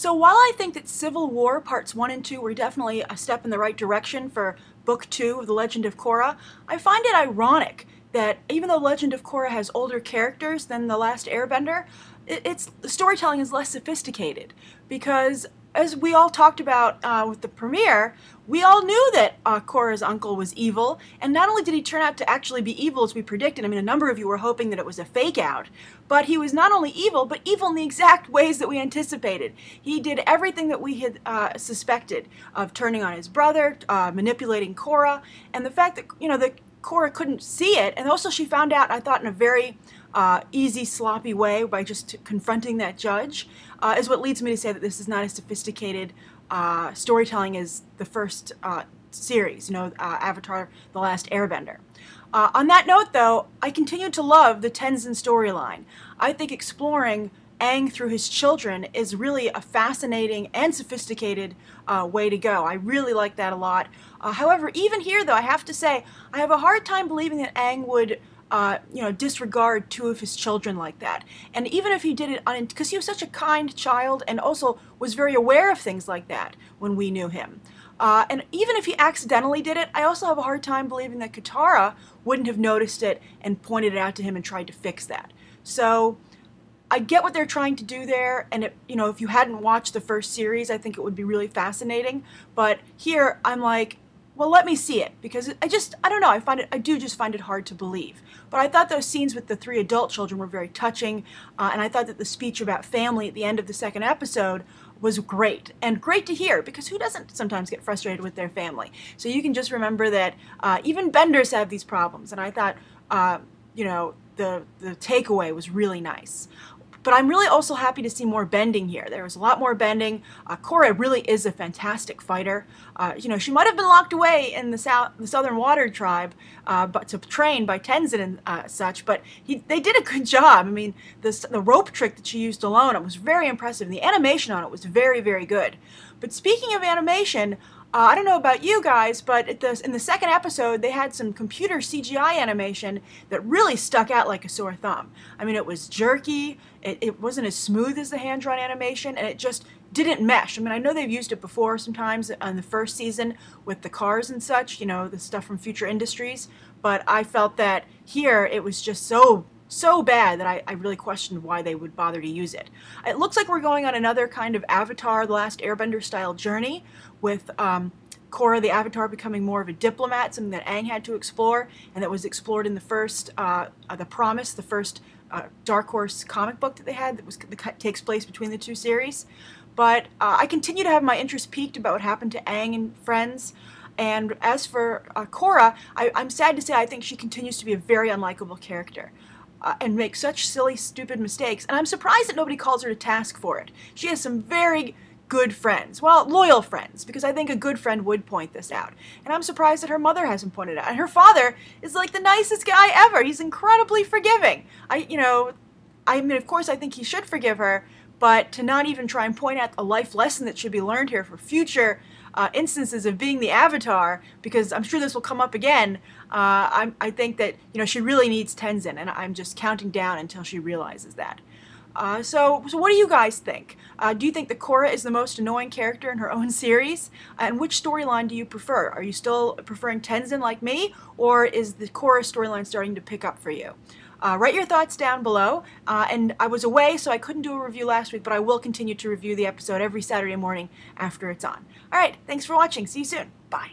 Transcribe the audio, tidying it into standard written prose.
So while I think that Civil War Parts 1 and 2 were definitely a step in the right direction for Book 2 of The Legend of Korra, I find it ironic that even though Legend of Korra has older characters than The Last Airbender, the storytelling is less sophisticated. Because as we all talked about with the premiere, we all knew that Korra's uncle was evil, and not only did he turn out to actually be evil as we predicted, I mean, a number of you were hoping that it was a fake out, but he was not only evil, but evil in the exact ways that we anticipated. He did everything that we had suspected of turning on his brother, manipulating Korra, and the fact that, that Korra couldn't see it, and also she found out, I thought, in a very easy, sloppy way by just confronting that judge, is what leads me to say that this is not as sophisticated storytelling as the first series, Avatar: The Last Airbender. On that note, though, I continue to love the Tenzin storyline. I think exploring Aang through his children is really a fascinating and sophisticated way to go. I really like that a lot. However, even here, though, I have to say, I have a hard time believing that Aang would disregard two of his children like that. And even if he did it, because he was such a kind child and also was very aware of things like that when we knew him. And even if he accidentally did it, I also have a hard time believing that Katara wouldn't have noticed it and pointed it out to him and tried to fix that. So I get what they're trying to do there, and if you hadn't watched the first series, I think it would be really fascinating. But here, I'm like, well, let me see it, because I don't know, I do just find it hard to believe. But I thought those scenes with the three adult children were very touching, and I thought that the speech about family at the end of the second episode was great, and great to hear, because who doesn't sometimes get frustrated with their family? So you can just remember that even benders have these problems, and I thought, the takeaway was really nice. But I'm really also happy to see more bending here. There was a lot more bending. Korra really is a fantastic fighter. She might have been locked away in the Southern Water Tribe, but to train by Tenzin and such. But they did a good job. I mean, the rope trick that she used alone, it was very impressive. The animation on it was very, very good. But speaking of animation, I don't know about you guys, but in the second episode, they had some computer CGI animation that really stuck out like a sore thumb. I mean, it was jerky, it wasn't as smooth as the hand-drawn animation, and it just didn't mesh. I mean, I know they've used it before sometimes on the first season with the cars and such, the stuff from Future Industries, but I felt that here it was just so bad that I really questioned why they would bother to use it. It looks like we're going on another kind of Avatar: The Last Airbender style journey with Korra the Avatar becoming more of a diplomat, something that Aang had to explore, and that was explored in the first, The Promise, the first Dark Horse comic book that they had that takes place between the two series. But I continue to have my interest piqued about what happened to Aang and friends. And as for Korra, I'm sad to say I think she continues to be a very unlikable character. And make such silly, stupid mistakes. And I'm surprised that nobody calls her to task for it. She has some very good friends. Well, loyal friends, because I think a good friend would point this out. And I'm surprised that her mother hasn't pointed it out. And her father is like the nicest guy ever. He's incredibly forgiving. I mean, of course, I think he should forgive her, but to not even try and point out a life lesson that should be learned here for future instances of being the Avatar, because I'm sure this will come up again, I think that she really needs Tenzin, and I'm just counting down until she realizes that. So what do you guys think? Do you think that Korra is the most annoying character in her own series? And which storyline do you prefer? Are you still preferring Tenzin like me, or is the Korra storyline starting to pick up for you? Write your thoughts down below, and I was away, so I couldn't do a review last week, but I will continue to review the episode every Saturday morning after it's on. Alright, thanks for watching. See you soon. Bye.